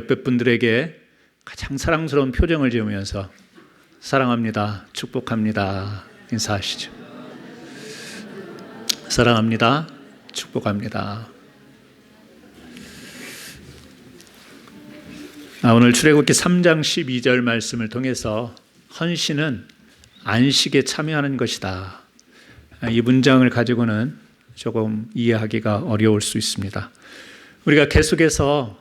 옆에 분들에게 가장 사랑스러운 표정을 지으면서 사랑합니다, 축복합니다 인사하시죠. 사랑합니다, 축복합니다. 오늘 출애굽기 3장 12절 말씀을 통해서 헌신은 안식에 참여하는 것이다. 이 문장을 가지고는 조금 이해하기가 어려울 수 있습니다. 우리가 계속해서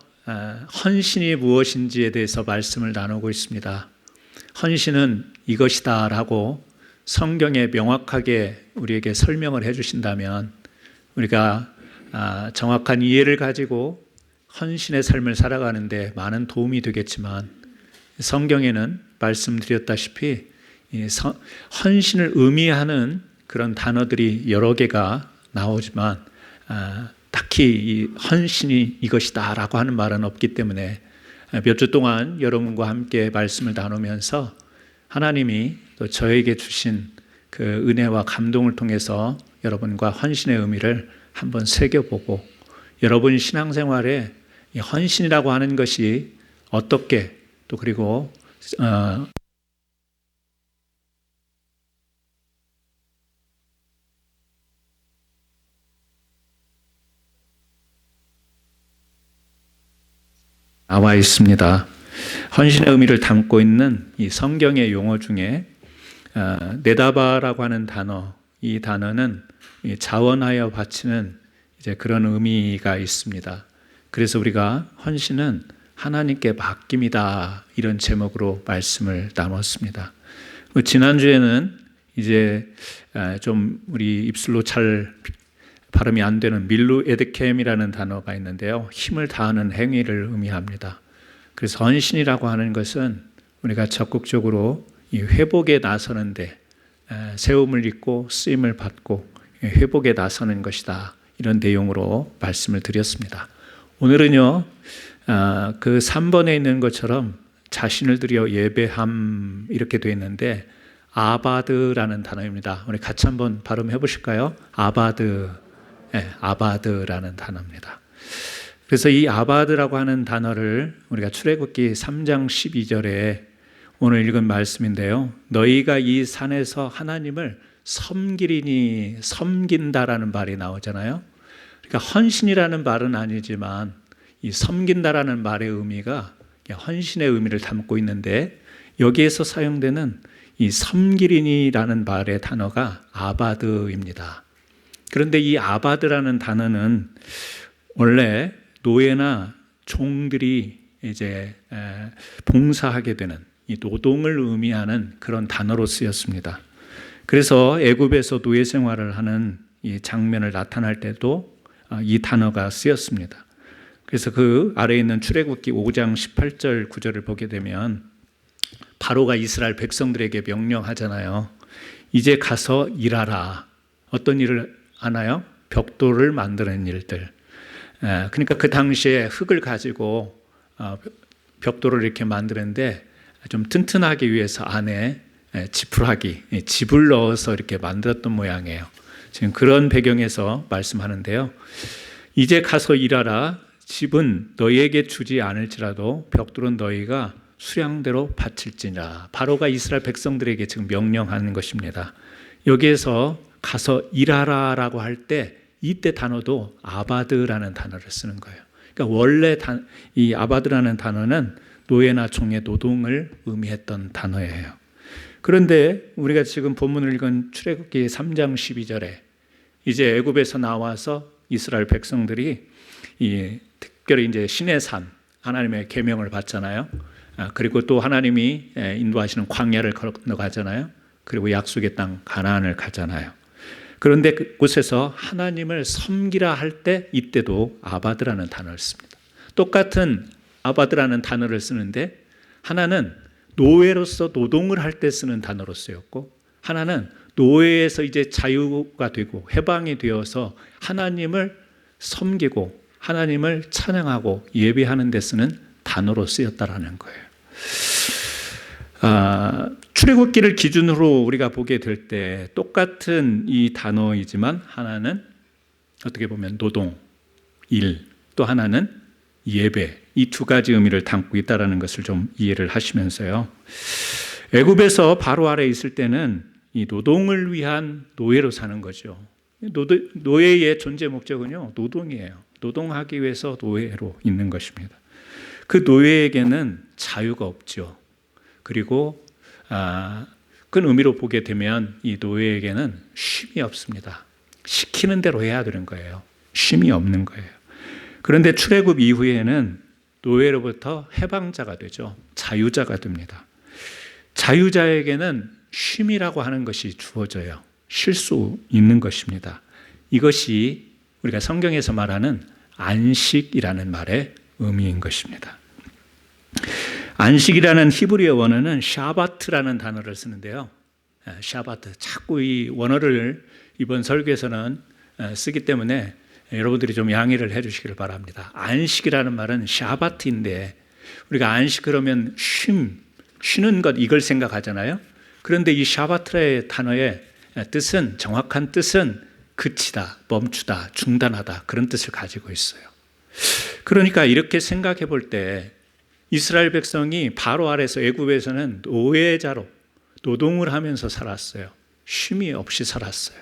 헌신이 무엇인지에 대해서 말씀을 나누고 있습니다. 헌신은 이것이다 라고 성경에 명확하게 우리에게 설명을 해주신다면 우리가 정확한 이해를 가지고 헌신의 삶을 살아가는데 많은 도움이 되겠지만, 성경에는 말씀드렸다시피 헌신을 의미하는 그런 단어들이 여러 개가 나오지만 딱히 이 헌신이 이것이다 라고 하는 말은 없기 때문에 몇 주 동안 여러분과 함께 말씀을 나누면서 하나님이 또 저에게 주신 그 은혜와 감동을 통해서 여러분과 헌신의 의미를 한번 새겨보고, 여러분 신앙생활에 이 헌신이라고 하는 것이 어떻게 또 그리고 나와 있습니다. 헌신의 의미를 담고 있는 이 성경의 용어 중에 네다바라고 하는 단어, 이 단어는 자원하여 바치는 이제 그런 의미가 있습니다. 그래서 우리가 헌신은 하나님께 맡김이다 이런 제목으로 말씀을 나눴습니다. 지난주에는 이제 좀 우리 입술로 잘 발음이 안 되는 밀루 에드켐이라는 단어가 있는데요, 힘을 다하는 행위를 의미합니다. 그래서 헌신이라고 하는 것은 우리가 적극적으로 이 회복에 나서는데 세움을 입고 쓰임을 받고 회복에 나서는 것이다, 이런 내용으로 말씀을 드렸습니다. 오늘은요 그 3번에 있는 것처럼 자신을 드려 예배함 이렇게 되어 있는데 아바드라는 단어입니다. 우리 같이 한번 발음해 보실까요? 아바드. 아바드라는 단어입니다. 그래서 이 아바드라고 하는 단어를 우리가 출애굽기 3장 12절에 오늘 읽은 말씀인데요, 너희가 이 산에서 하나님을 섬기리니, 섬긴다라는 말이 나오잖아요. 그러니까 헌신이라는 말은 아니지만 이 섬긴다라는 말의 의미가 헌신의 의미를 담고 있는데, 여기에서 사용되는 이 섬기리니라는 말의 단어가 아바드입니다. 그런데 이 아바드라는 단어는 원래 노예나 종들이 이제 봉사하게 되는 이 노동을 의미하는 그런 단어로 쓰였습니다. 그래서 애굽에서 노예 생활을 하는 이 장면을 나타날 때도 이 단어가 쓰였습니다. 그래서 그 아래에 있는 출애굽기 5장 18절 9절을 보게 되면 바로가 이스라엘 백성들에게 명령하잖아요. 이제 가서 일하라. 어떤 일을 하나요? 벽돌을 만드는 일들. 그러니까 그 당시에 흙을 가지고 벽돌을 이렇게 만드는데 좀 튼튼하기 위해서 안에 지푸라기, 집을 넣어서 이렇게 만들었던 모양이에요. 지금 그런 배경에서 말씀하는데요, 이제 가서 일하라. 집은 너희에게 주지 않을지라도 벽돌은 너희가 수량대로 바칠지니라. 바로가 이스라엘 백성들에게 지금 명령하는 것입니다. 여기에서 가서 일하라라고 할 때 이때 단어도 아바드라는 단어를 쓰는 거예요. 그러니까 원래 이 아바드라는 단어는 노예나 종의 노동을 의미했던 단어예요. 그런데 우리가 지금 본문을 읽은 출애굽기 3장 12절에 이제 애굽에서 나와서 이스라엘 백성들이 특별히 이제 시내산 하나님의 계명을 받잖아요. 그리고 또 하나님이 인도하시는 광야를 건너가잖아요. 그리고 약속의 땅 가나안을 가잖아요. 그런데 그곳에서 하나님을 섬기라 할 때 이때도 아바드라는 단어를 씁니다. 똑같은 아바드라는 단어를 쓰는데 하나는 노예로서 노동을 할 때 쓰는 단어로 쓰였고, 하나는 노예에서 이제 자유가 되고 해방이 되어서 하나님을 섬기고 하나님을 찬양하고 예배하는 데 쓰는 단어로 쓰였다라는 거예요. 출애굽기를 기준으로 우리가 보게 될 때 똑같은 이 단어이지만 하나는 어떻게 보면 노동, 일, 또 하나는 예배, 이 두 가지 의미를 담고 있다는 것을 좀 이해를 하시면서요. 애굽에서 바로 아래 있을 때는 이 노동을 위한 노예로 사는 거죠. 노예의 존재 목적은요, 노동이에요. 노동하기 위해서 노예로 있는 것입니다. 그 노예에게는 자유가 없죠. 그리고 큰 의미로 보게 되면 이 노예에게는 쉼이 없습니다. 시키는 대로 해야 되는 거예요. 쉼이 없는 거예요. 그런데 출애굽 이후에는 노예로부터 해방자가 되죠. 자유자가 됩니다. 자유자에게는 쉼이라고 하는 것이 주어져요. 쉴 수 있는 것입니다. 이것이 우리가 성경에서 말하는 안식이라는 말의 의미인 것입니다. 안식이라는 히브리어 원어는 샤바트라는 단어를 쓰는데요. 샤바트, 자꾸 이 원어를 이번 설교에서는 쓰기 때문에 여러분들이 좀 양해를 해 주시기를 바랍니다. 안식이라는 말은 샤바트인데 우리가 안식 그러면 쉬는 것 이걸 생각하잖아요. 그런데 이 샤바트의 단어의 뜻은, 정확한 뜻은 그치다, 멈추다, 중단하다, 그런 뜻을 가지고 있어요. 그러니까 이렇게 생각해 볼 때 이스라엘 백성이 바로 아래서 애굽에서는 노예자로 노동을 하면서 살았어요. 쉼이 없이 살았어요.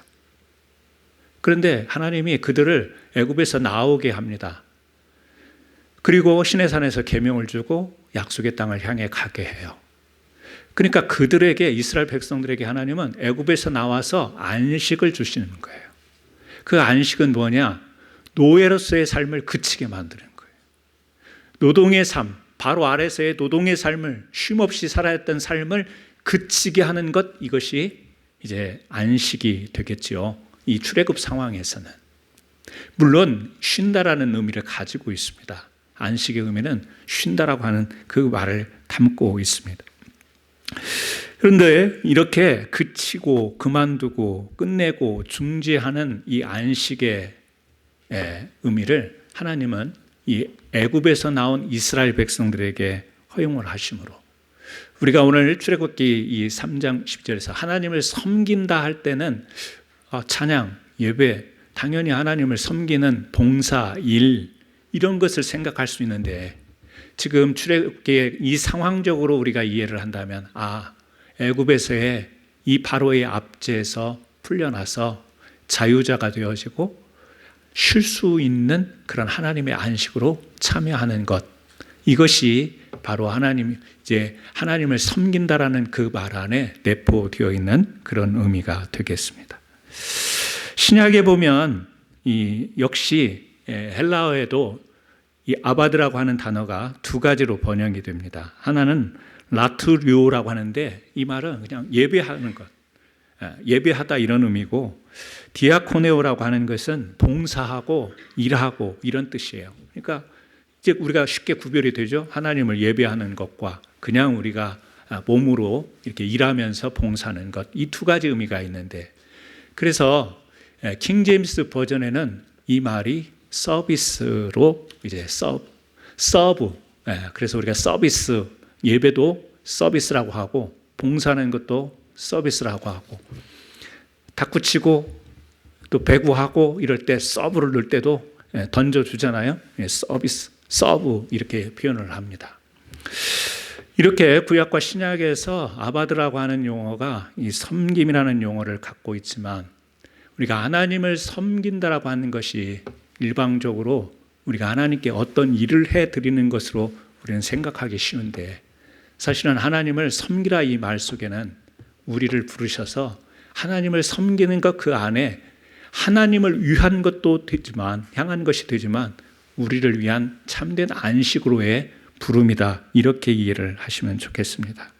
그런데 하나님이 그들을 애굽에서 나오게 합니다. 그리고 시내산에서 계명을 주고 약속의 땅을 향해 가게 해요. 그러니까 그들에게, 이스라엘 백성들에게 하나님은 애굽에서 나와서 안식을 주시는 거예요. 그 안식은 뭐냐? 노예로서의 삶을 그치게 만드는 거예요. 노동의 삶, 바로 아래서의 노동의 삶을, 쉼없이 살아왔던 삶을 그치게 하는 것, 이것이 이제 안식이 되겠지요. 이 출애굽 상황에서는. 물론 쉰다라는 의미를 가지고 있습니다. 안식의 의미는 쉰다라고 하는 그 말을 담고 있습니다. 그런데 이렇게 그치고 그만두고 끝내고 중지하는 이 안식의 의미를 하나님은 이 애굽에서 나온 이스라엘 백성들에게 허용을 하심으로, 우리가 오늘 출애굽기 이 3장 10절에서 하나님을 섬긴다 할 때는 찬양, 예배, 당연히 하나님을 섬기는 봉사, 일, 이런 것을 생각할 수 있는데, 지금 출애굽기의 이 상황적으로 우리가 이해를 한다면, 애굽에서의 이 바로의 압제에서 풀려나서 자유자가 되어지고 쉴 수 있는 그런 하나님의 안식으로 참여하는 것, 이것이 바로 하나님을 섬긴다라는 그 말 안에 내포되어 있는 그런 의미가 되겠습니다. 신약에 보면 역시 헬라어에도 이 아바드라고 하는 단어가 두 가지로 번역이 됩니다. 하나는 라투리오라고 하는데 이 말은 그냥 예배하는 것, 예배하다 이런 의미고, 디아코네오라고 하는 것은 봉사하고 일하고 이런 뜻이에요. 그러니까 이제 우리가 쉽게 구별이 되죠. 하나님을 예배하는 것과 그냥 우리가 몸으로 이렇게 일하면서 봉사하는 것, 이 두 가지 의미가 있는데, 그래서 킹 제임스 버전에는 이 말이 서비스로 이제 서브, 그래서 우리가 서비스, 예배도 서비스라고 하고 봉사하는 것도 서비스라고 하고, 탁구치고 또 배구하고 이럴 때 서브를 넣을 때도 던져주잖아요. 서비스, 서브 이렇게 표현을 합니다. 이렇게 구약과 신약에서 아바드라고 하는 용어가 이 섬김이라는 용어를 갖고 있지만, 우리가 하나님을 섬긴다라고 하는 것이 일방적으로 우리가 하나님께 어떤 일을 해드리는 것으로 우리는 생각하기 쉬운데, 사실은 하나님을 섬기라 이 말 속에는 우리를 부르셔서 하나님을 섬기는 것 그 안에 하나님을 위한 것도 되지만, 향한 것이 되지만 우리를 위한 참된 안식으로의 부름이다, 이렇게 이해를 하시면 좋겠습니다.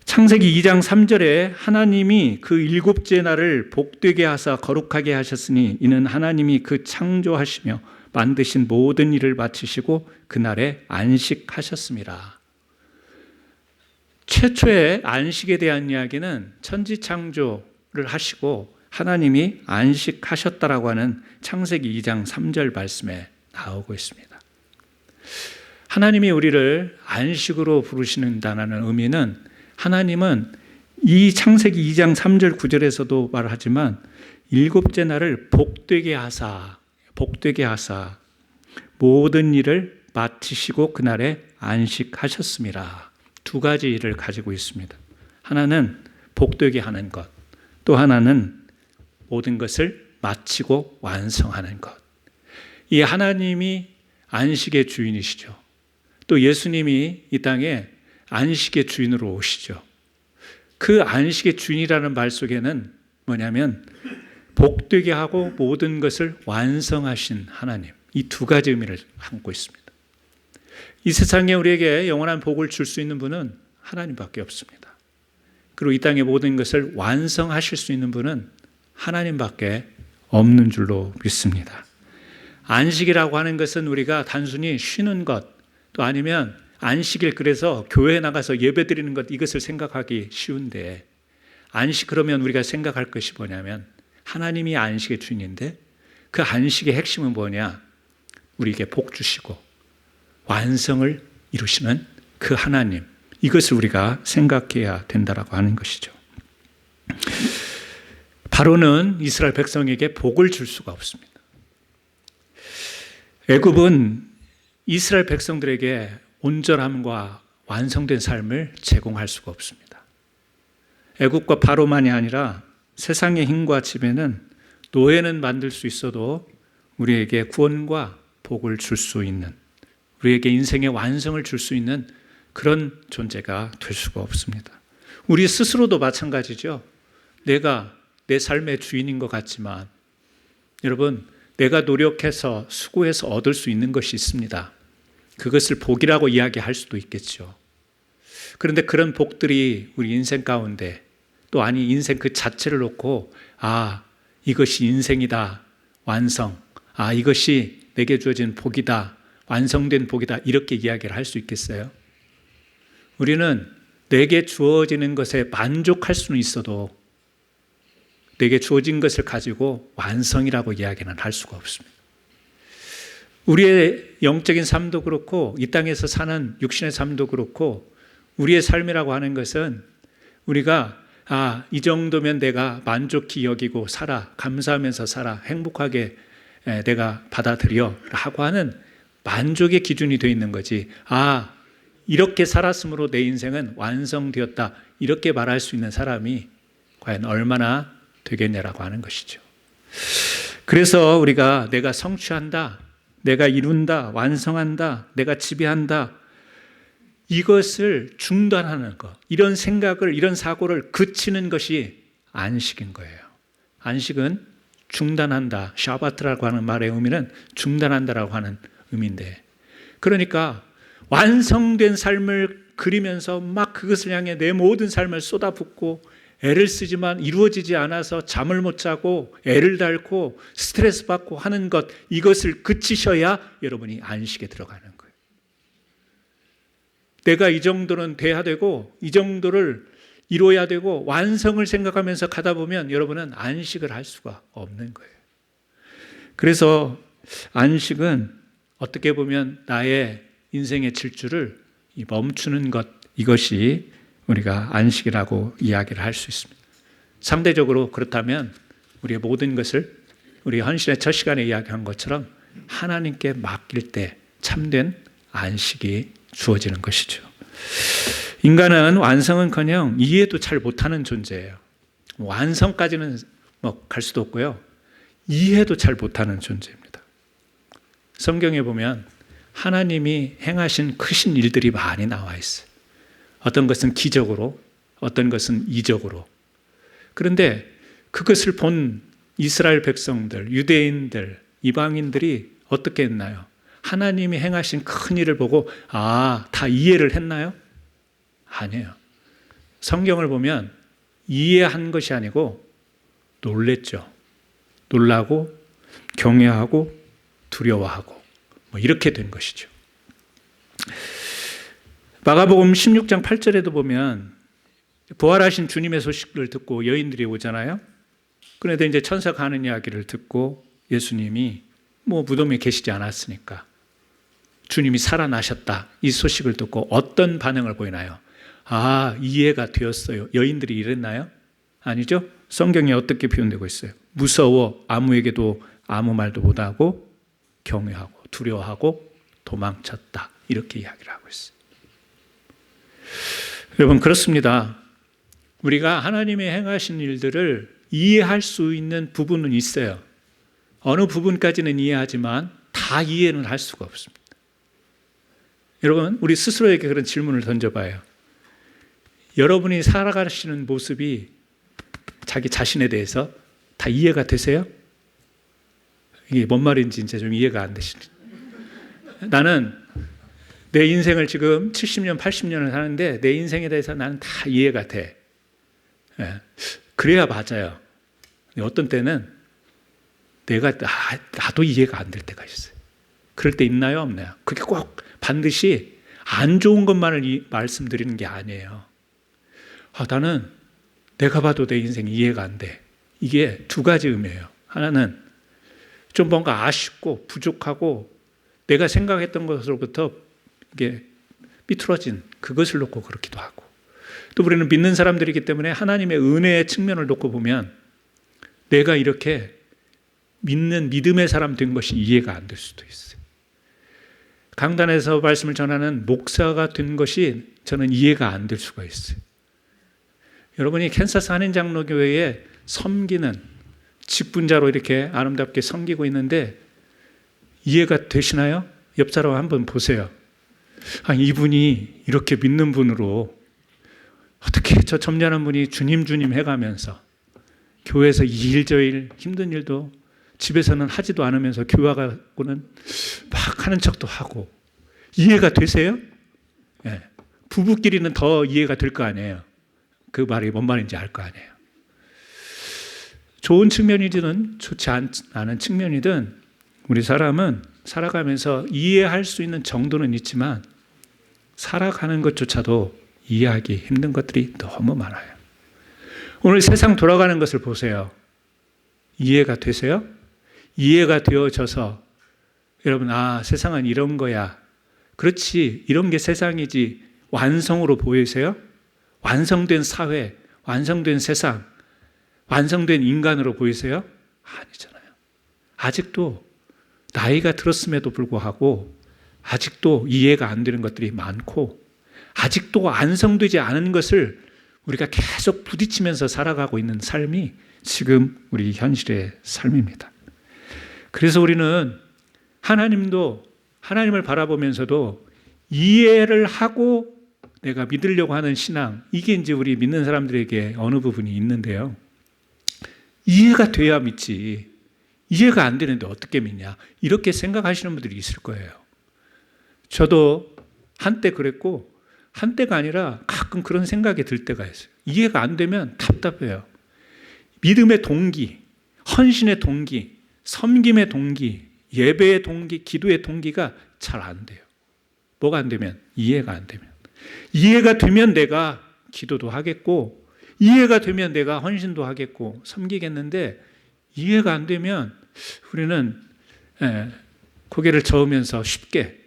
창세기 2장 3절에 하나님이 그 일곱째 날을 복되게 하사 거룩하게 하셨으니 이는 하나님이 그 창조하시며 만드신 모든 일을 마치시고 그날에 안식하셨습니다. 최초의 안식에 대한 이야기는 천지창조를 하시고 하나님이 안식하셨다라고 하는 창세기 2장 3절 말씀에 나오고 있습니다. 하나님이 우리를 안식으로 부르시는다는 의미는, 하나님은 이 창세기 2장 3절 9절에서도 말하지만 일곱째 날을 복되게 하사, 모든 일을 마치시고 그날에 안식하셨습니다. 두 가지 일을 가지고 있습니다. 하나는 복되게 하는 것, 또 하나는 모든 것을 마치고 완성하는 것. 이 하나님이 안식의 주인이시죠. 또 예수님이 이 땅에 안식의 주인으로 오시죠. 그 안식의 주인이라는 말 속에는 뭐냐면 복되게 하고 모든 것을 완성하신 하나님, 이 두 가지 의미를 담고 있습니다. 이 세상에 우리에게 영원한 복을 줄 수 있는 분은 하나님밖에 없습니다. 그리고 이 땅의 모든 것을 완성하실 수 있는 분은 하나님밖에 없는 줄로 믿습니다. 안식이라고 하는 것은 우리가 단순히 쉬는 것, 또 아니면 안식일 그래서 교회에 나가서 예배 드리는 것, 이것을 생각하기 쉬운데, 안식 그러면 우리가 생각할 것이 뭐냐면 하나님이 안식의 주인인데 그 안식의 핵심은 뭐냐? 우리에게 복 주시고 완성을 이루시는 그 하나님, 이것을 우리가 생각해야 된다라고 하는 것이죠. 바로는 이스라엘 백성에게 복을 줄 수가 없습니다. 애굽은 이스라엘 백성들에게 온전함과 완성된 삶을 제공할 수가 없습니다. 애굽과 바로만이 아니라 세상의 힘과 지배는 노예는 만들 수 있어도 우리에게 구원과 복을 줄 수 있는, 우리에게 인생의 완성을 줄 수 있는 그런 존재가 될 수가 없습니다. 우리 스스로도 마찬가지죠. 내가 내 삶의 주인인 것 같지만 여러분, 내가 노력해서 수고해서 얻을 수 있는 것이 있습니다. 그것을 복이라고 이야기할 수도 있겠죠. 그런데 그런 복들이 우리 인생 가운데, 또 아니 인생 그 자체를 놓고 이것이 인생이다, 완성, 이것이 내게 주어진 복이다, 완성된 복이다, 이렇게 이야기를 할 수 있겠어요? 우리는 내게 주어지는 것에 만족할 수는 있어도 내게 주어진 것을 가지고 완성이라고 이야기는 할 수가 없습니다. 우리의 영적인 삶도 그렇고 이 땅에서 사는 육신의 삶도 그렇고 우리의 삶이라고 하는 것은 우리가 이 정도면 내가 만족히 여기고 살아, 감사하면서 살아, 행복하게 내가 받아들여 하고 하는 만족의 기준이 되어 있는 거지, 이렇게 살았으므로 내 인생은 완성되었다, 이렇게 말할 수 있는 사람이 과연 얼마나 되겠냐라고 하는 것이죠. 그래서 우리가 내가 성취한다, 내가 이룬다, 완성한다, 내가 지배한다, 이것을 중단하는 것, 이런 생각을, 이런 사고를 그치는 것이 안식인 거예요. 안식은 중단한다, 샤바트라고 하는 말의 의미는 중단한다라고 하는 의미인데, 그러니까 완성된 삶을 그리면서 막 그것을 향해 내 모든 삶을 쏟아붓고 애를 쓰지만 이루어지지 않아서 잠을 못 자고 애를 닳고 스트레스 받고 하는 것, 이것을 그치셔야 여러분이 안식에 들어가는 거예요. 내가 이 정도는 돼야 되고 이 정도를 이루어야 되고 완성을 생각하면서 가다 보면 여러분은 안식을 할 수가 없는 거예요. 그래서 안식은 어떻게 보면 나의 인생의 질주를 멈추는 것, 이것이 우리가 안식이라고 이야기를 할 수 있습니다. 상대적으로 그렇다면 우리의 모든 것을 우리 헌신의 첫 시간에 이야기한 것처럼 하나님께 맡길 때 참된 안식이 주어지는 것이죠. 인간은 완성은커녕 이해도 잘 못하는 존재예요. 완성까지는 갈 수도 없고요, 이해도 잘 못하는 존재입니다. 성경에 보면 하나님이 행하신 크신 일들이 많이 나와 있어요. 어떤 것은 기적으로, 어떤 것은 이적으로. 그런데 그것을 본 이스라엘 백성들, 유대인들, 이방인들이 어떻게 했나요? 하나님이 행하신 큰 일을 보고 다 이해를 했나요? 아니에요. 성경을 보면 이해한 것이 아니고 놀랬죠. 놀라고 경외하고 두려워하고 이렇게 된 것이죠. 마가복음 16장 8절에도 보면 부활하신 주님의 소식을 듣고 여인들이 오잖아요. 그런데 이제 천사가 하는 이야기를 듣고 예수님이 무덤에 계시지 않았으니까 주님이 살아나셨다, 이 소식을 듣고 어떤 반응을 보이나요? 이해가 되었어요. 여인들이 이랬나요? 아니죠. 성경에 어떻게 표현되고 있어요? 무서워 아무에게도 아무 말도 못하고 경외하고 두려워하고 도망쳤다. 이렇게 이야기를 하고 있어요. 여러분, 그렇습니다. 우리가 하나님의 행하신 일들을 이해할 수 있는 부분은 있어요. 어느 부분까지는 이해하지만 다 이해는 할 수가 없습니다. 여러분, 우리 스스로에게 그런 질문을 던져봐요. 여러분이 살아가시는 모습이 자기 자신에 대해서 다 이해가 되세요? 이게 뭔 말인지 이제 좀 이해가 안 되시죠? 나는 내 인생을 지금 70년, 80년을 사는데 내 인생에 대해서 나는 다 이해가 돼. 예. 그래야 맞아요. 어떤 때는 나도 이해가 안 될 때가 있어요. 그럴 때 있나요? 없나요? 그게 꼭 반드시 안 좋은 것만을 말씀드리는 게 아니에요. 나는 내가 봐도 내 인생이 이해가 안 돼. 이게 두 가지 의미예요. 하나는 좀 뭔가 아쉽고 부족하고 내가 생각했던 것으로부터 이게 삐뚤어진 그것을 놓고 그렇기도 하고, 또 우리는 믿는 사람들이기 때문에 하나님의 은혜의 측면을 놓고 보면 내가 이렇게 믿는 믿음의 사람 된 것이 이해가 안 될 수도 있어요. 강단에서 말씀을 전하는 목사가 된 것이 저는 이해가 안 될 수가 있어요. 여러분이 캔사스 한인장로교회에 섬기는 직분자로 이렇게 아름답게 섬기고 있는데 이해가 되시나요? 옆 사람 한번 보세요. 이분이 이렇게 믿는 분으로 어떻게 저 점잖은 분이 주님 해가면서 교회에서 이 일 저 일 힘든 일도 집에서는 하지도 않으면서 교회 가고는 막 하는 척도 하고, 이해가 되세요? 네. 부부끼리는 더 이해가 될 거 아니에요. 그 말이 뭔 말인지 알 거 아니에요. 좋은 측면이든 좋지 않은 측면이든 우리 사람은 살아가면서 이해할 수 있는 정도는 있지만 살아가는 것조차도 이해하기 힘든 것들이 너무 많아요. 오늘 세상 돌아가는 것을 보세요. 이해가 되세요? 이해가 되어져서 여러분, 세상은 이런 거야. 그렇지, 이런 게 세상이지 완성으로 보이세요? 완성된 사회, 완성된 세상, 완성된 인간으로 보이세요? 아니잖아요. 아직도 나이가 들었음에도 불구하고 아직도 이해가 안 되는 것들이 많고, 아직도 완성되지 않은 것을 우리가 계속 부딪히면서 살아가고 있는 삶이 지금 우리 현실의 삶입니다. 그래서 우리는 하나님을 바라보면서도 이해를 하고 내가 믿으려고 하는 신앙, 이게 이제 우리 믿는 사람들에게 어느 부분이 있는데요. 이해가 돼야 믿지. 이해가 안 되는데 어떻게 믿냐. 이렇게 생각하시는 분들이 있을 거예요. 저도 한때 그랬고, 한때가 아니라 가끔 그런 생각이 들 때가 있어요. 이해가 안 되면 답답해요. 믿음의 동기, 헌신의 동기, 섬김의 동기, 예배의 동기, 기도의 동기가 잘 안 돼요. 뭐가 안 되면? 이해가 안 되면. 이해가 되면 내가 기도도 하겠고, 이해가 되면 내가 헌신도 하겠고 섬기겠는데, 이해가 안 되면 우리는 고개를 저으면서 쉽게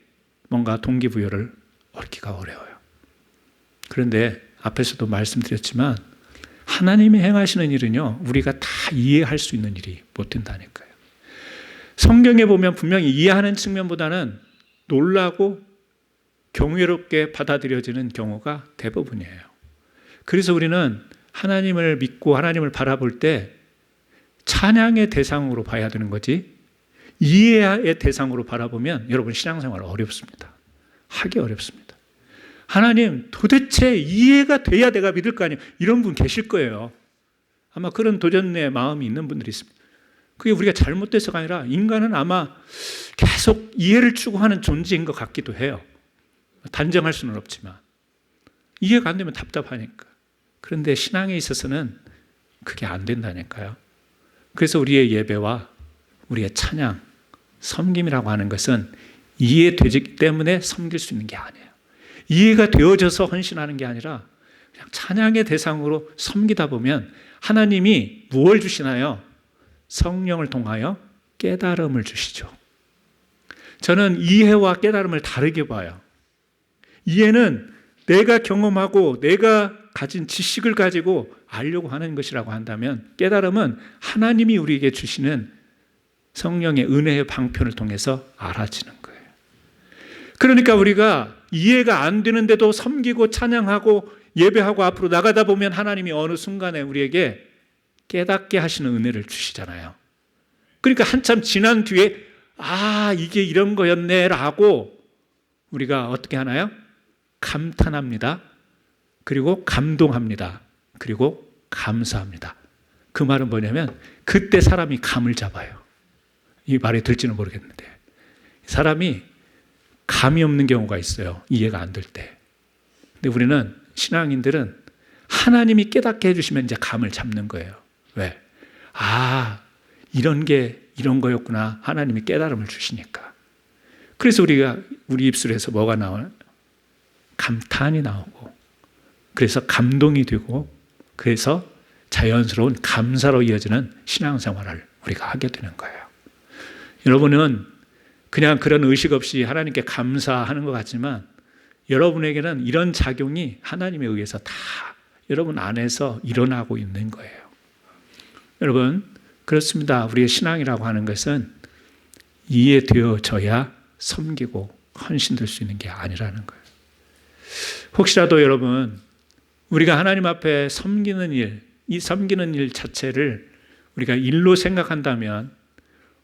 뭔가 동기부여를 얻기가 어려워요. 그런데 앞에서도 말씀드렸지만 하나님이 행하시는 일은요, 우리가 다 이해할 수 있는 일이 못 된다니까요. 성경에 보면 분명히 이해하는 측면보다는 놀라고 경외롭게 받아들여지는 경우가 대부분이에요. 그래서 우리는 하나님을 믿고 하나님을 바라볼 때 찬양의 대상으로 봐야 되는 거지, 이해의 대상으로 바라보면 여러분 신앙생활 어렵습니다. 하기 어렵습니다. 하나님 도대체 이해가 돼야 내가 믿을 거 아니에요. 이런 분 계실 거예요. 아마 그런 도전의 마음이 있는 분들이 있습니다. 그게 우리가 잘못돼서가 아니라 인간은 아마 계속 이해를 추구하는 존재인 것 같기도 해요. 단정할 수는 없지만 이해가 안 되면 답답하니까. 그런데 신앙에 있어서는 그게 안 된다니까요. 그래서 우리의 예배와 우리의 찬양, 섬김이라고 하는 것은 이해되기 때문에 섬길 수 있는 게 아니에요. 이해가 되어져서 헌신하는 게 아니라 그냥 찬양의 대상으로 섬기다 보면 하나님이 무엇을 주시나요? 성령을 통하여 깨달음을 주시죠. 저는 이해와 깨달음을 다르게 봐요. 이해는 내가 경험하고 내가 가진 지식을 가지고 알려고 하는 것이라고 한다면, 깨달음은 하나님이 우리에게 주시는 성령의 은혜의 방편을 통해서 알아지는 거예요. 그러니까 우리가 이해가 안 되는데도 섬기고 찬양하고 예배하고 앞으로 나가다 보면 하나님이 어느 순간에 우리에게 깨닫게 하시는 은혜를 주시잖아요. 그러니까 한참 지난 뒤에 이게 이런 거였네 라고 우리가 어떻게 하나요? 감탄합니다. 그리고 감동합니다. 그리고 감사합니다. 그 말은 뭐냐면 그때 사람이 감을 잡아요. 이 말이 들지는 모르겠는데 사람이 감이 없는 경우가 있어요. 이해가 안 될 때. 근데 우리는 신앙인들은 하나님이 깨닫게 해주시면 이제 감을 잡는 거예요. 왜? 이런 게 이런 거였구나. 하나님이 깨달음을 주시니까. 그래서 우리 입술에서 뭐가 나와요? 감탄이 나오고, 그래서 감동이 되고, 그래서 자연스러운 감사로 이어지는 신앙생활을 우리가 하게 되는 거예요. 여러분은 그냥 그런 의식 없이 하나님께 감사하는 것 같지만 여러분에게는 이런 작용이 하나님에 의해서 다 여러분 안에서 일어나고 있는 거예요. 여러분, 그렇습니다. 우리의 신앙이라고 하는 것은 이해되어져야 섬기고 헌신될 수 있는 게 아니라는 거예요. 혹시라도 여러분, 우리가 하나님 앞에 섬기는 일, 이 섬기는 일 자체를 우리가 일로 생각한다면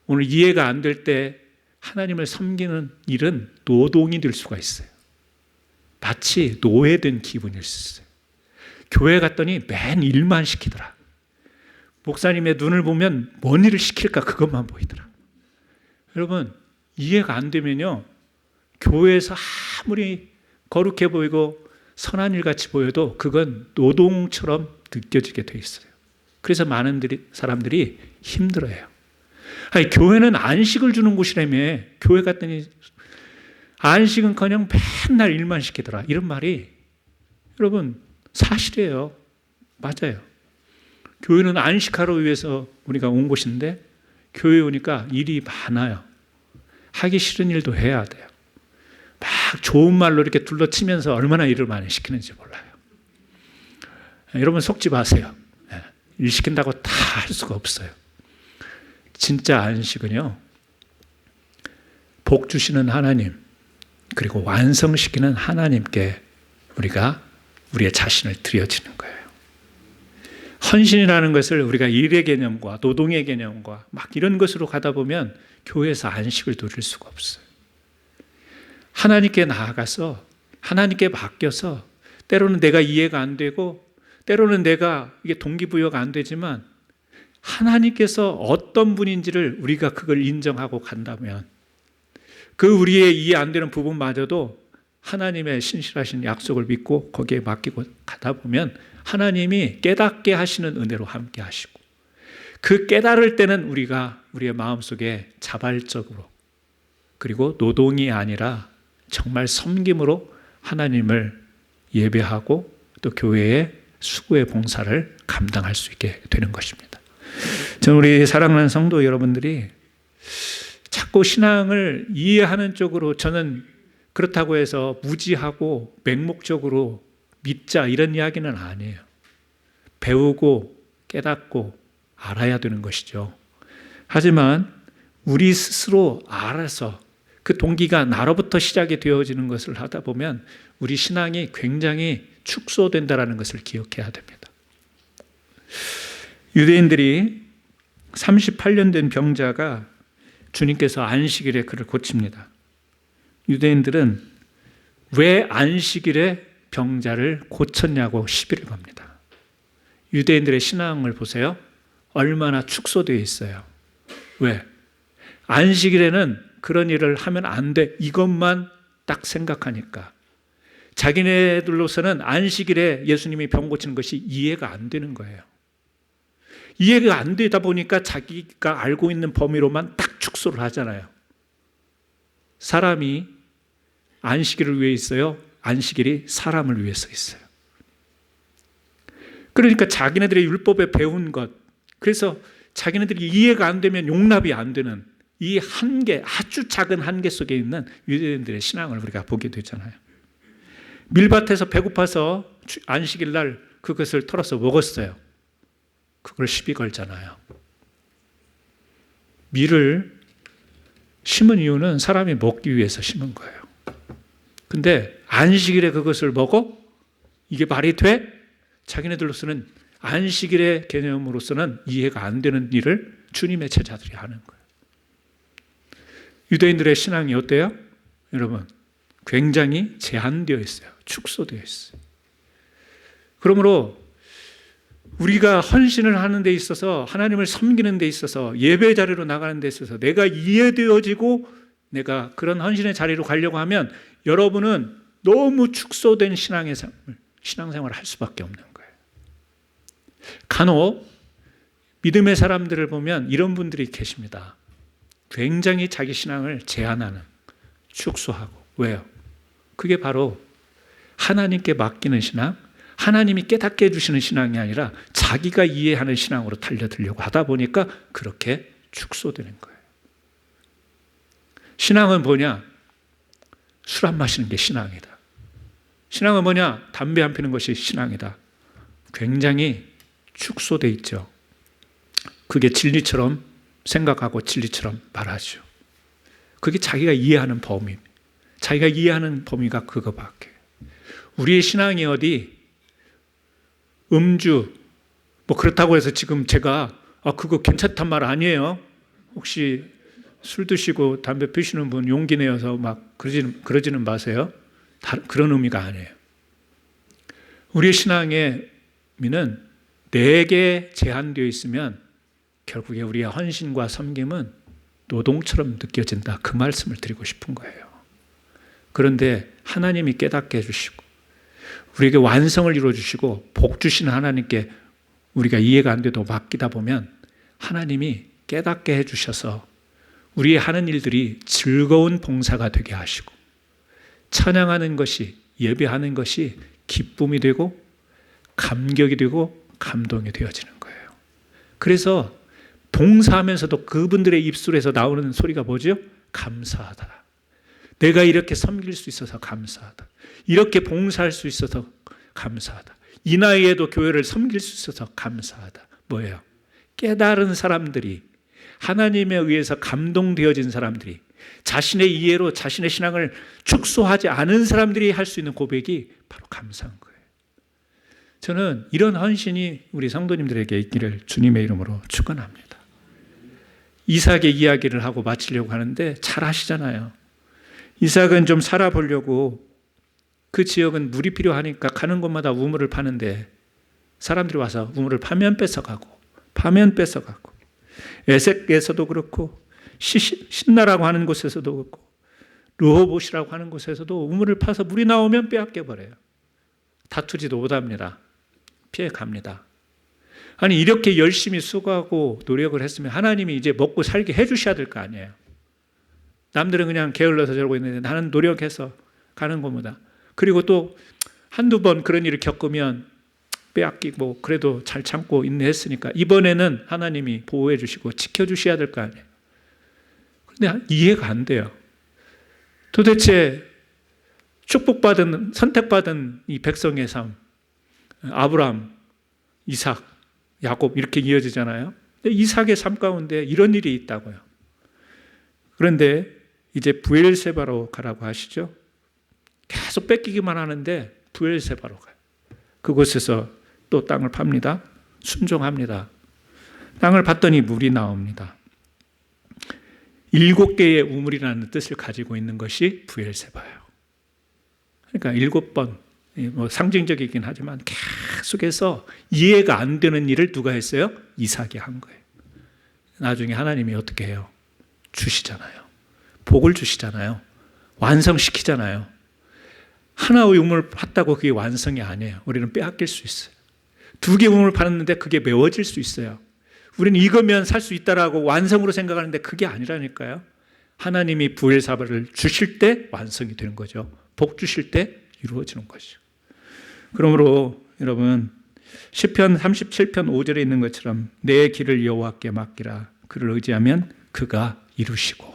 오늘 이해가 안 될 때 하나님을 섬기는 일은 노동이 될 수가 있어요. 마치 노예된 기분일 수 있어요. 교회 갔더니 맨 일만 시키더라. 목사님의 눈을 보면 뭔 일을 시킬까 그것만 보이더라. 여러분, 이해가 안 되면요, 교회에서 아무리 거룩해 보이고 선한 일 같이 보여도 그건 노동처럼 느껴지게 돼 있어요. 그래서 많은 사람들이 힘들어요. 교회는 안식을 주는 곳이라며 교회 갔더니 안식은커녕 맨날 일만 시키더라. 이런 말이 여러분 사실이에요. 맞아요. 교회는 안식하러 위해서 우리가 온 곳인데 교회에 오니까 일이 많아요. 하기 싫은 일도 해야 돼요. 막 좋은 말로 이렇게 둘러치면서 얼마나 일을 많이 시키는지 몰라요. 여러분 속지 마세요. 일 시킨다고 다 할 수가 없어요. 진짜 안식은요, 복 주시는 하나님, 그리고 완성시키는 하나님께 우리가 우리의 자신을 드려지는 거예요. 헌신이라는 것을 우리가 일의 개념과 노동의 개념과 막 이런 것으로 가다 보면 교회에서 안식을 누릴 수가 없어요. 하나님께 나아가서 하나님께 맡겨서 때로는 내가 이해가 안 되고 때로는 내가 이게 동기부여가 안 되지만 하나님께서 어떤 분인지를 우리가 그걸 인정하고 간다면 그 우리의 이해 안 되는 부분마저도 하나님의 신실하신 약속을 믿고 거기에 맡기고 가다 보면 하나님이 깨닫게 하시는 은혜로 함께 하시고 그 깨달을 때는 우리가 우리의 마음속에 자발적으로 그리고 노동이 아니라 정말 섬김으로 하나님을 예배하고 또 교회의 수고의 봉사를 감당할 수 있게 되는 것입니다. 저는 우리 사랑하는 성도 여러분들이 자꾸 신앙을 이해하는 쪽으로 저는 그렇다고 해서 무지하고 맹목적으로 믿자 이런 이야기는 아니에요. 배우고 깨닫고 알아야 되는 것이죠. 하지만 우리 스스로 알아서 그 동기가 나로부터 시작이 되어지는 것을 하다 보면 우리 신앙이 굉장히 축소된다는 것을 기억해야 됩니다. 유대인들이 38년 된 병자가 주님께서 안식일에 그를 고칩니다. 유대인들은 왜 안식일에 병자를 고쳤냐고 시비를 겁니다. 유대인들의 신앙을 보세요. 얼마나 축소되어 있어요. 왜? 안식일에는 그런 일을 하면 안 돼. 이것만 딱 생각하니까. 자기네들로서는 안식일에 예수님이 병 고치는 것이 이해가 안 되는 거예요. 이해가 안 되다 보니까 자기가 알고 있는 범위로만 딱 축소를 하잖아요. 사람이 안식일을 위해 있어요. 안식일이 사람을 위해서 있어요. 그러니까 자기네들의 율법에 배운 것, 그래서 자기네들이 이해가 안 되면 용납이 안 되는 이 한계, 아주 작은 한계 속에 있는 유대인들의 신앙을 우리가 보게 되잖아요. 밀밭에서 배고파서 안식일 날 그것을 털어서 먹었어요. 그걸 시비 걸잖아요. 밀을 심은 이유는 사람이 먹기 위해서 심은 거예요. 근데 안식일에 그것을 먹어? 이게 말이 돼? 자기네들로서는 안식일의 개념으로서는 이해가 안 되는 일을 주님의 제자들이 하는 거예요. 유대인들의 신앙이 어때요? 여러분, 굉장히 제한되어 있어요. 축소되어 있어요. 그러므로 우리가 헌신을 하는 데 있어서, 하나님을 섬기는 데 있어서, 예배 자리로 나가는 데 있어서 내가 이해되어지고 내가 그런 헌신의 자리로 가려고 하면 여러분은 너무 축소된 신앙생활을 할 수밖에 없는 거예요. 간혹 믿음의 사람들을 보면 이런 분들이 계십니다. 굉장히 자기 신앙을 제한하는, 축소하고. 왜요? 그게 바로 하나님께 맡기는 신앙, 하나님이 깨닫게 해주시는 신앙이 아니라 자기가 이해하는 신앙으로 달려들려고 하다 보니까 그렇게 축소되는 거예요. 신앙은 뭐냐? 술 안 마시는 게 신앙이다. 신앙은 뭐냐? 담배 안 피는 것이 신앙이다. 굉장히 축소돼 있죠. 그게 진리처럼 생각하고 진리처럼 말하죠. 그게 자기가 이해하는 범위, 자기가 이해하는 범위가 그거밖에. 우리의 신앙이 어디 음주, 뭐 그렇다고 해서 지금 제가 그거 괜찮단 말 아니에요. 혹시 술 드시고 담배 피시는 분 용기 내어서 막 그러지는 마세요. 그런 의미가 아니에요. 우리의 신앙의 의미는 내게 제한되어 있으면 결국에 우리의 헌신과 섬김은 노동처럼 느껴진다. 그 말씀을 드리고 싶은 거예요. 그런데 하나님이 깨닫게 해주시고 우리에게 완성을 이루어주시고 복 주시는 하나님께 우리가 이해가 안 돼도 맡기다 보면 하나님이 깨닫게 해주셔서 우리의 하는 일들이 즐거운 봉사가 되게 하시고 찬양하는 것이, 예배하는 것이 기쁨이 되고 감격이 되고 감동이 되어지는 거예요. 그래서 봉사하면서도 그분들의 입술에서 나오는 소리가 뭐죠? 감사하다. 내가 이렇게 섬길 수 있어서 감사하다. 이렇게 봉사할 수 있어서 감사하다. 이 나이에도 교회를 섬길 수 있어서 감사하다. 뭐예요? 깨달은 사람들이, 하나님에 의해서 감동되어진 사람들이, 자신의 이해로 자신의 신앙을 축소하지 않은 사람들이 할 수 있는 고백이 바로 감사한 거예요. 저는 이런 헌신이 우리 성도님들에게 있기를 주님의 이름으로 축원합니다. 이삭의 이야기를 하고 마치려고 하는데 잘 아시잖아요. 이삭은 좀 살아보려고 그 지역은 물이 필요하니까 가는 곳마다 우물을 파는데 사람들이 와서 우물을 파면 뺏어가고 에색에서도 그렇고 신나라고 하는 곳에서도 그렇고 르호봇이라고 하는 곳에서도 우물을 파서 물이 나오면 빼앗겨버려요. 다투지도 못합니다. 피해갑니다. 아니 이렇게 열심히 수고하고 노력을 했으면 하나님이 이제 먹고 살게 해주셔야 될 거 아니에요. 남들은 그냥 게을러서 저러고 있는데 나는 노력해서 가는 겁니다. 그리고 또 한두 번 그런 일을 겪으면 빼앗기고 그래도 잘 참고 인내했으니까 이번에는 하나님이 보호해 주시고 지켜주셔야 될 거 아니에요. 그런데 이해가 안 돼요. 도대체 축복받은, 선택받은 이 백성의 삶, 아브라함, 이삭, 야곱 이렇게 이어지잖아요. 근데 이삭의 삶 가운데 이런 일이 있다고요. 그런데 이제 브엘세바로 가라고 하시죠. 계속 뺏기기만 하는데 브엘세바로 가요. 그곳에서 또 땅을 팝니다. 순종합니다. 땅을 팠더니 물이 나옵니다. 7개의 우물이라는 뜻을 가지고 있는 것이 브엘세바예요. 그러니까 7번, 뭐 상징적이긴 하지만 계속해서 이해가 안 되는 일을 누가 했어요? 이삭이 한 거예요. 나중에 하나님이 어떻게 해요? 주시잖아요. 복을 주시잖아요. 완성시키잖아요. 하나의 우물을 팠다고 그게 완성이 아니에요. 우리는 빼앗길 수 있어요. 2개 우물을 팠는데 그게 메워질 수 있어요. 우리는 이거면 살 수 있다라고 완성으로 생각하는데 그게 아니라니까요. 하나님이 브엘세바를 주실 때 완성이 되는 거죠. 복 주실 때 이루어지는 것이죠. 그러므로 여러분 시편 37편 5절에 있는 것처럼 내 길을 여호와께 맡기라. 그를 의지하면 그가 이루시고.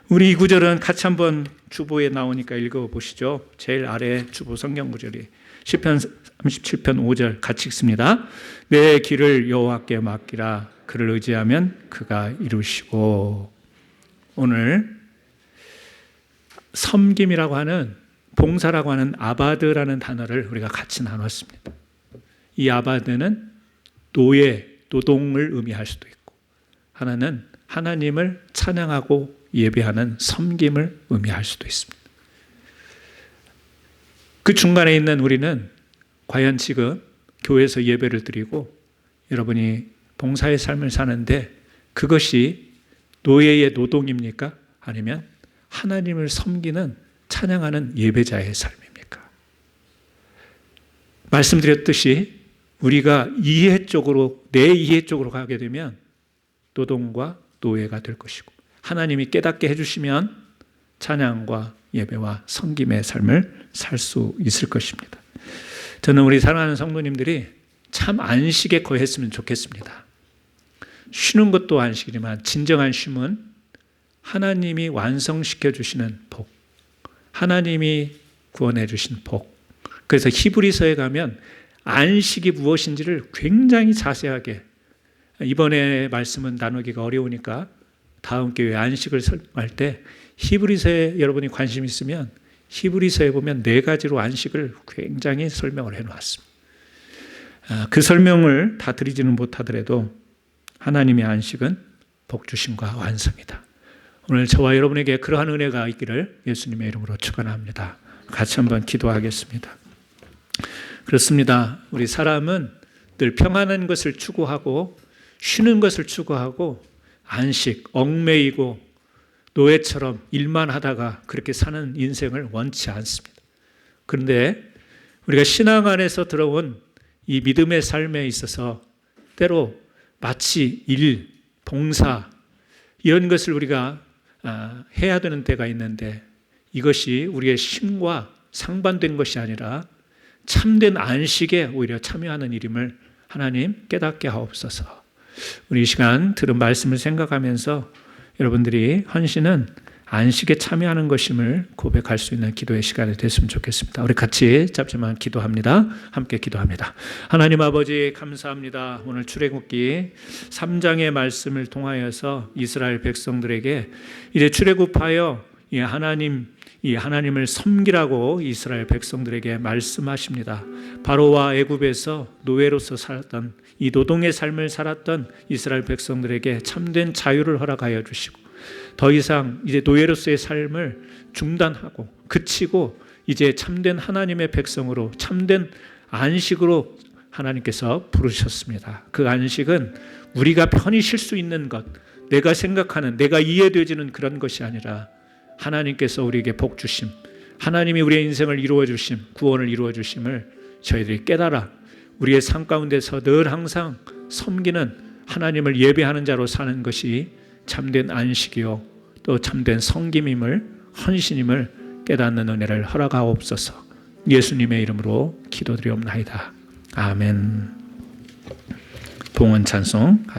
우리 이 구절은 같이 한번 주보에 나오니까 읽어보시죠. 제일 아래 주보 성경 구절이 시편 37편 5절 같이 읽습니다. 내 길을 여호와께 맡기라. 그를 의지하면 그가 이루시고. 오늘 섬김이라고 하는, 봉사라고 하는 아바드라는 단어를 우리가 같이 나눴습니다. 이 아바드는 노동을 의미할 수도 있고, 하나는 하나님을 찬양하고 예배하는 섬김을 의미할 수도 있습니다. 그 중간에 있는 우리는 과연 지금 교회에서 예배를 드리고 여러분이 봉사의 삶을 사는데 그것이 노예의 노동입니까? 아니면 하나님을 섬기는 찬양하는 예배자의 삶입니까? 말씀드렸듯이 우리가 이해 쪽으로, 내 이해 쪽으로 가게 되면 노동과 노예가 될 것이고, 하나님이 깨닫게 해주시면 찬양과 예배와 섬김의 삶을 살 수 있을 것입니다. 저는 우리 사랑하는 성도님들이 참 안식에 거했으면 좋겠습니다. 쉬는 것도 안식이지만 진정한 쉼은 하나님이 완성시켜 주시는 복, 하나님이 구원해 주신 복. 그래서 히브리서에 가면 안식이 무엇인지를 굉장히 자세하게, 이번에 말씀은 나누기가 어려우니까 다음 기회에 안식을 설명할 때 히브리서에 여러분이 관심 있으면 히브리서에 보면 4가지로 안식을 굉장히 설명을 해놓았습니다. 그 설명을 다 드리지는 못하더라도 하나님의 안식은 복주심과 완성이다. 오늘 저와 여러분에게 그러한 은혜가 있기를 예수님의 이름으로 축원합니다. 같이 한번 기도하겠습니다. 그렇습니다. 우리 사람은 늘 평안한 것을 추구하고 쉬는 것을 추구하고 안식, 얽매이고 노예처럼 일만 하다가 그렇게 사는 인생을 원치 않습니다. 그런데 우리가 신앙 안에서 들어온 이 믿음의 삶에 있어서 때로 마치 일, 봉사 이런 것을 우리가 해야 되는 때가 있는데 이것이 우리의 쉼과 상반된 것이 아니라 참된 안식에 오히려 참여하는 일임을 하나님 깨닫게 하옵소서. 우리 이 시간 들은 말씀을 생각하면서 여러분들이 헌신은 안식에 참여하는 것임을 고백할 수 있는 기도의 시간이 됐으면 좋겠습니다. 우리 같이 짧지만 기도합니다. 함께 기도합니다. 하나님 아버지 감사합니다. 오늘 출애굽기 3장의 말씀을 통하여서 이스라엘 백성들에게 이제 출애굽하여 이 하나님을 섬기라고 이스라엘 백성들에게 말씀하십니다. 바로와 애굽에서 노예로서 살았던 이 노동의 삶을 살았던 이스라엘 백성들에게 참된 자유를 허락하여 주시고 더 이상 이제 노예로서의 삶을 중단하고 그치고 이제 참된 하나님의 백성으로 참된 안식으로 하나님께서 부르셨습니다. 그 안식은 우리가 편히 쉴 수 있는 것, 내가 생각하는, 내가 이해되지는 그런 것이 아니라 하나님께서 우리에게 복 주심, 하나님이 우리의 인생을 이루어 주심, 구원을 이루어 주심을 저희들이 깨달아 우리의 삶 가운데서 늘 항상 섬기는 하나님을 예배하는 자로 사는 것이 참된 안식이요 또 참된 섬김임을, 헌신임을 깨닫는 은혜를 허락하옵소서. 예수님의 이름으로 기도드리옵나이다. 아멘. 봉헌 찬송